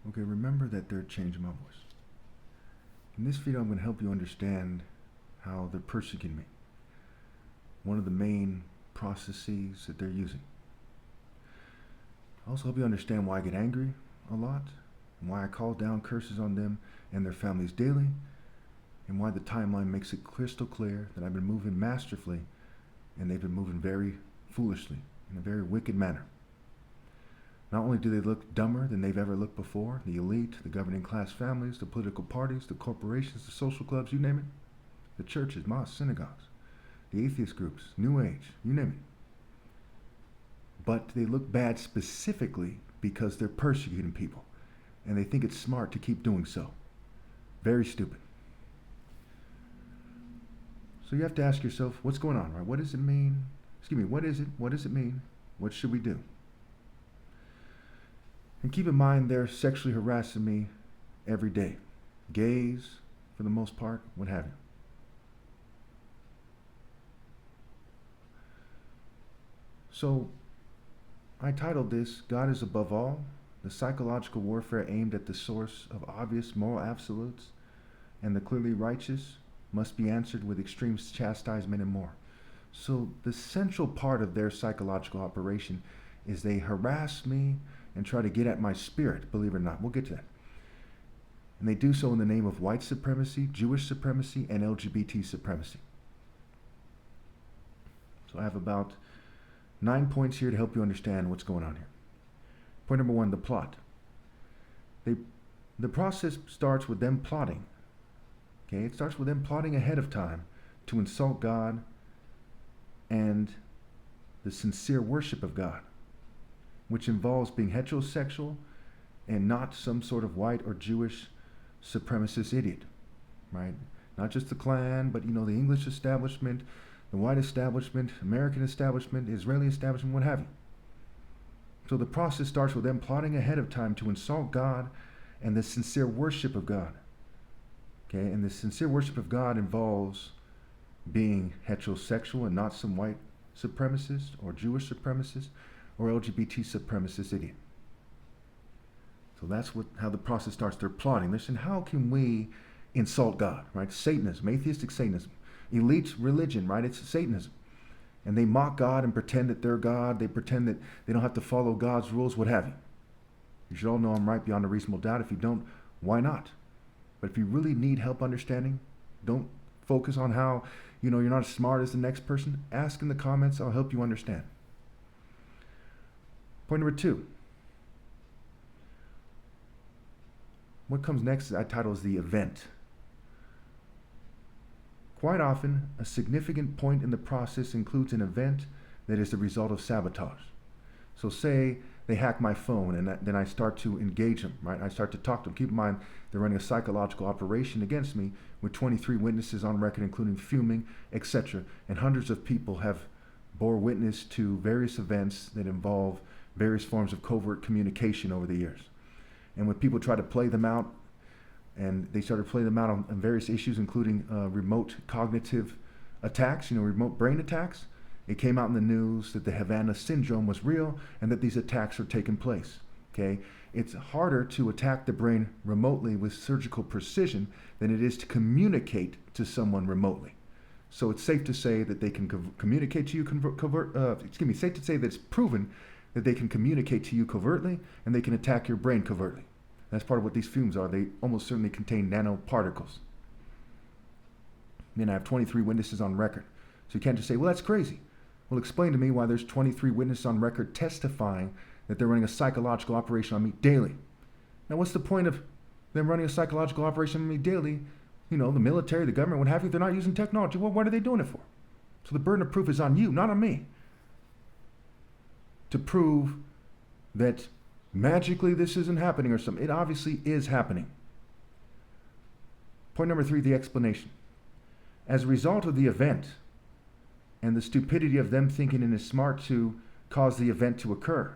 Okay, remember that they're changing my voice. In this video, I'm going to help you understand how they're persecuting me. One of the main processes that they're using. I also help you understand why I get angry a lot, and why I call down curses on them and their families daily, and why the timeline makes it crystal clear that I've been moving masterfully and they've been moving very foolishly in a very wicked manner. Not only do they look dumber than they've ever looked before, the elite, the governing class families, the political parties, the corporations, the social clubs, you name it, the churches, mosques, synagogues, the atheist groups, New Age, you name it. But they look bad specifically because they're persecuting people, and they think it's smart to keep doing so. Very stupid. So you have to ask yourself, what's going on, right? What does it mean? Excuse me, what is it? What does it mean? What should we do? And keep in mind, they're sexually harassing me every day. Gays, for the most part, what have you. So, I titled this, God is Above All, the psychological warfare aimed at the source of obvious moral absolutes and the clearly righteous must be answered with extreme chastisement and more. So the central part of their psychological operation is they harass me and try to get at my spirit, believe it or not. We'll get to that. And they do so in the name of white supremacy, Jewish supremacy, and LGBT supremacy. So I have about 9 points here to help you understand what's going on here. Point number 1, the plot. The process starts with them plotting. Okay, it starts with them plotting ahead of time to insult God and the sincere worship of God, which involves being heterosexual and not some sort of white or Jewish supremacist idiot, right? Not just the Klan, but the English establishment, the white establishment, American establishment, Israeli establishment, what have you. So the process starts with them plotting ahead of time to insult God and the sincere worship of God. Okay, and the sincere worship of God involves being heterosexual and not some white supremacist or Jewish supremacist or LGBT supremacist idiot. So that's how the process starts. They're plotting. They're saying, how can we insult God, right? Satanism, atheistic Satanism, elite religion, right? It's Satanism. And they mock God and pretend that they're God. They pretend that they don't have to follow God's rules, what have you. You should all know I'm right beyond a reasonable doubt. If you don't, why not? But if you really need help understanding, don't focus on how, you're not as smart as the next person. Ask in the comments. I'll help you understand. Point number 2. What comes next, I title is the event. Quite often, a significant point in the process includes an event that is the result of sabotage. So say they hack my phone and then I start to engage them, right? I start to talk to them. Keep in mind, they're running a psychological operation against me with 23 witnesses on record, including fuming, etc. And hundreds of people have bore witness to various events that involve various forms of covert communication over the years. And when people try to play them out, and they started playing them out on various issues, including remote cognitive attacks, remote brain attacks. It came out in the news that the Havana syndrome was real and that these attacks are taking place. Okay, it's harder to attack the brain remotely with surgical precision than it is to communicate to someone remotely. So it's safe to say that they can communicate to you safe to say that it's proven that they can communicate to you covertly and they can attack your brain covertly. That's part of what these fumes are. They almost certainly contain nanoparticles. I have 23 witnesses on record. So you can't just say, well, that's crazy. Well, explain to me why there's 23 witnesses on record testifying that they're running a psychological operation on me daily. Now, what's the point of them running a psychological operation on me daily? The military, the government, what have you, they're not using technology. Well, what are they doing it for? So the burden of proof is on you, not on me, to prove that magically this isn't happening or something. It obviously is happening. Point number 3, the explanation. As a result of the event and the stupidity of them thinking it is smart to cause the event to occur,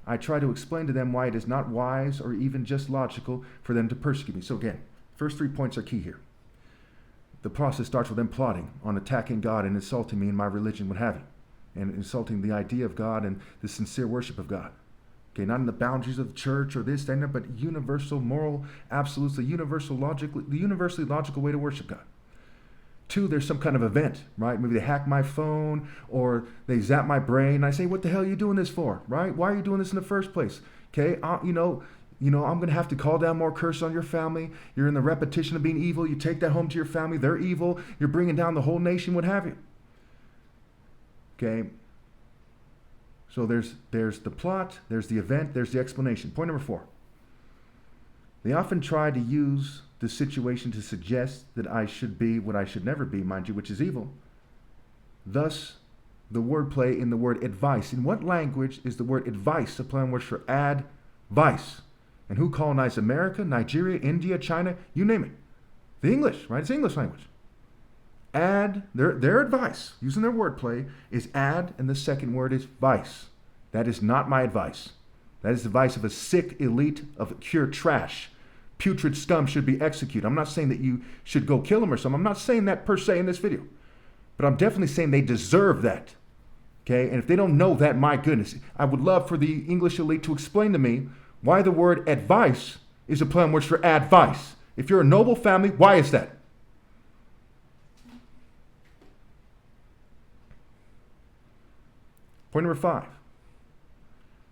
I try to explain to them why it is not wise or even just logical for them to persecute me. So again, first 3 points are key here. The process starts with them plotting on attacking God and insulting me and my religion, what have you, and insulting the idea of God and the sincere worship of God. Okay, not in the boundaries of the church or this, that, and that, but universal moral absolutes, the universally logical way to worship God. 2, there's some kind of event, right? Maybe they hack my phone or they zap my brain. And I say, what the hell are you doing this for, right? Why are you doing this in the first place? Okay, I'm going to have to call down more curses on your family. You're in the repetition of being evil. You take that home to your family. They're evil. You're bringing down the whole nation, what have you. Okay, so there's the plot, there's the event, there's the explanation. Point number 4. They often try to use the situation to suggest that I should be what I should never be, mind you, which is evil. Thus, the wordplay in the word advice. In what language is the word advice a plain word for advice? And who colonized America, Nigeria, India, China, you name it? The English, right? It's the English language. Their advice, using their wordplay, is ad, and the second word is vice. That is not my advice. That is the advice of a sick elite of pure trash. Putrid scum should be executed. I'm not saying that you should go kill them or something. I'm not saying that per se in this video. But I'm definitely saying they deserve that. Okay? And if they don't know that, my goodness, I would love for the English elite to explain to me why the word advice is a plain word for advice. If you're a noble family, why is that? Point number 5.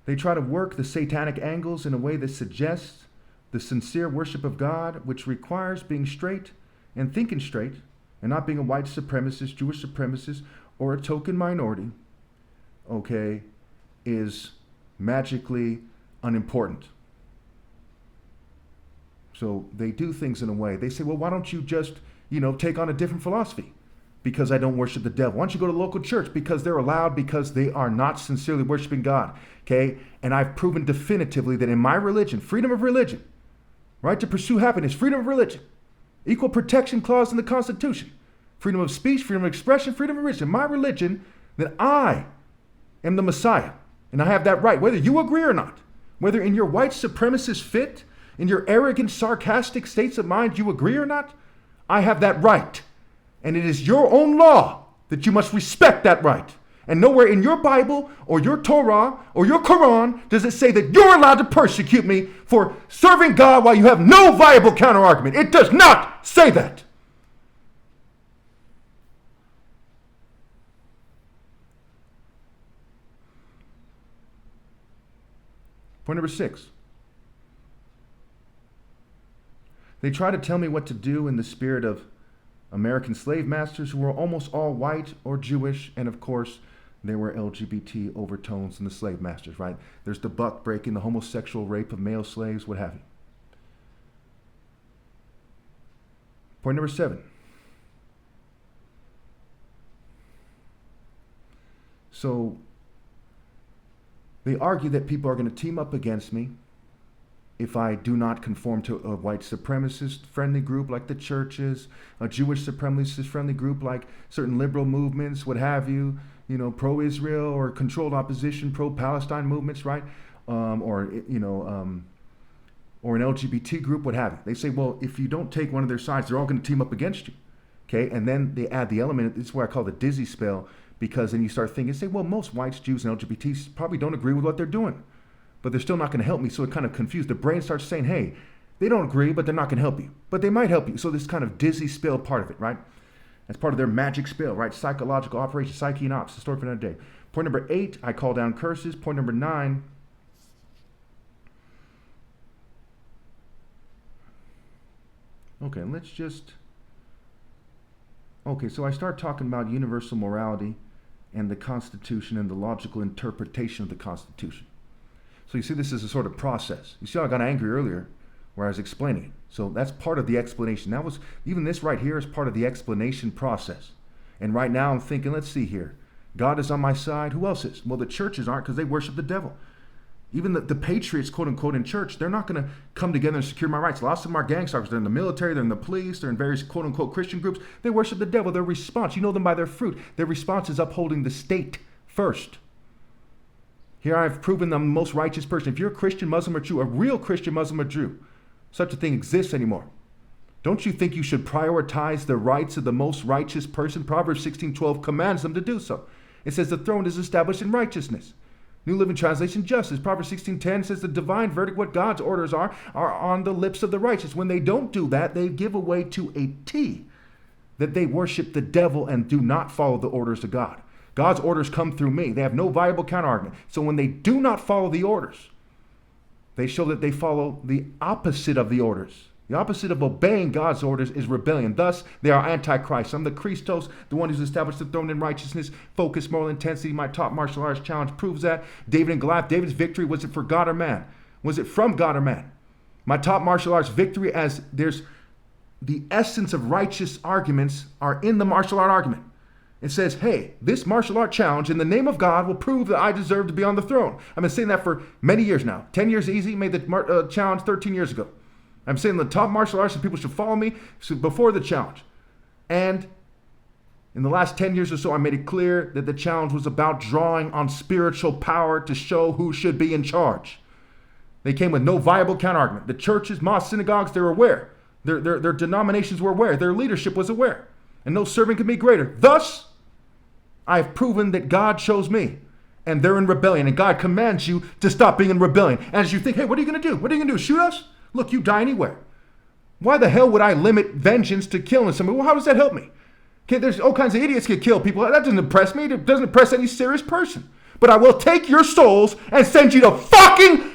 They try to work the satanic angles in a way that suggests the sincere worship of God, which requires being straight and thinking straight, and not being a white supremacist, Jewish supremacist, or a token minority, okay, is magically unimportant. So they do things in a way. They say, well, why don't you just, take on a different philosophy? Because I don't worship the devil. Why don't you go to the local church? Because they're allowed, because they are not sincerely worshiping God. Okay? And I've proven definitively that in my religion, freedom of religion, right to pursue happiness, freedom of religion, equal protection clause in the Constitution, freedom of speech, freedom of expression, freedom of religion. My religion, that I am the Messiah. And I have that right, whether you agree or not. Whether in your white supremacist fit, in your arrogant, sarcastic states of mind you agree or not, I have that right. And it is your own law that you must respect that right. And nowhere in your Bible or your Torah or your Quran does it say that you're allowed to persecute me for serving God while you have no viable counter-argument. It does not say that. Point number 6. They try to tell me what to do in the spirit of American slave masters who were almost all white or Jewish, and of course, there were LGBT overtones in the slave masters, right? There's the buck breaking, the homosexual rape of male slaves, what have you. Point number 7. So, they argue that people are going to team up against me if I do not conform to a white supremacist friendly group like the churches, a Jewish supremacist friendly group like certain liberal movements, what have you, pro-Israel or controlled opposition, pro-Palestine movements, right? Or an LGBT group, what have you. They say, well, if you don't take one of their sides, they're all going to team up against you. Okay, and then they add the element, this is what I call the dizzy spell, because then you start thinking, say, well, most whites, Jews, and LGBTs probably don't agree with what they're doing, but they're still not going to help me. So it kind of confused. The brain starts saying, hey, they don't agree, but they're not going to help you. But they might help you. So this kind of dizzy spell part of it, right? That's part of their magic spell, right? Psychological operation, psyche and ops. The story for another day. Point number 8, I call down curses. Point number 9, so I start talking about universal morality and the Constitution and the logical interpretation of the Constitution. So you see, this is a sort of process. You see how I got angry earlier where I was explaining it. So that's part of the explanation. Even this right here is part of the explanation process. And right now I'm thinking, let's see here. God is on my side. Who else is? Well, the churches aren't, because they worship the devil. Even the patriots, quote unquote, in church, they're not going to come together and secure my rights. Lots of them are gangstalkers. They're in the military, they're in the police, they're in various quote unquote Christian groups. They worship the devil. Their response, you know them by their fruit. Their response is upholding the state first. Here I've proven I'm the most righteous person. If you're a Christian, Muslim, or Jew, a real Christian, Muslim, or Jew, such a thing exists anymore. Don't you think you should prioritize the rights of the most righteous person? Proverbs 16:12 commands them to do so. It says the throne is established in righteousness. New Living Translation, justice. Proverbs 16:10 says the divine verdict, what God's orders are on the lips of the righteous. When they don't do that, they give away to a T that they worship the devil and do not follow the orders of God. God's orders come through me. They have no viable counterargument. So when they do not follow the orders, they show that they follow the opposite of the orders. The opposite of obeying God's orders is rebellion. Thus, they are antichrist. I'm the Christos, the one who's established the throne in righteousness, focus, moral intensity. My top martial arts challenge proves that. David and Goliath, David's victory, was it for God or man? Was it from God or man? My top martial arts victory, as there's the essence of righteous arguments are in the martial art argument. It says, hey, this martial art challenge in the name of God will prove that I deserve to be on the throne. I've been saying that for many years now. 10 years easy, made the challenge 13 years ago. I'm saying the top martial arts and people should follow me before the challenge. And in the last 10 years or so, I made it clear that the challenge was about drawing on spiritual power to show who should be in charge. They came with no viable counterargument. The churches, mosques, synagogues, they were aware. Their denominations were aware. Their leadership was aware. And no servant can be greater. Thus, I have proven that God chose me. And they're in rebellion. And God commands you to stop being in rebellion. And as you think, hey, what are you going to do? What are you going to do? Shoot us? Look, you die anywhere. Why the hell would I limit vengeance to killing somebody? Well, how does that help me? Okay, there's all kinds of idiots get killed. People, that doesn't impress me. It doesn't impress any serious person. But I will take your souls and send you to fucking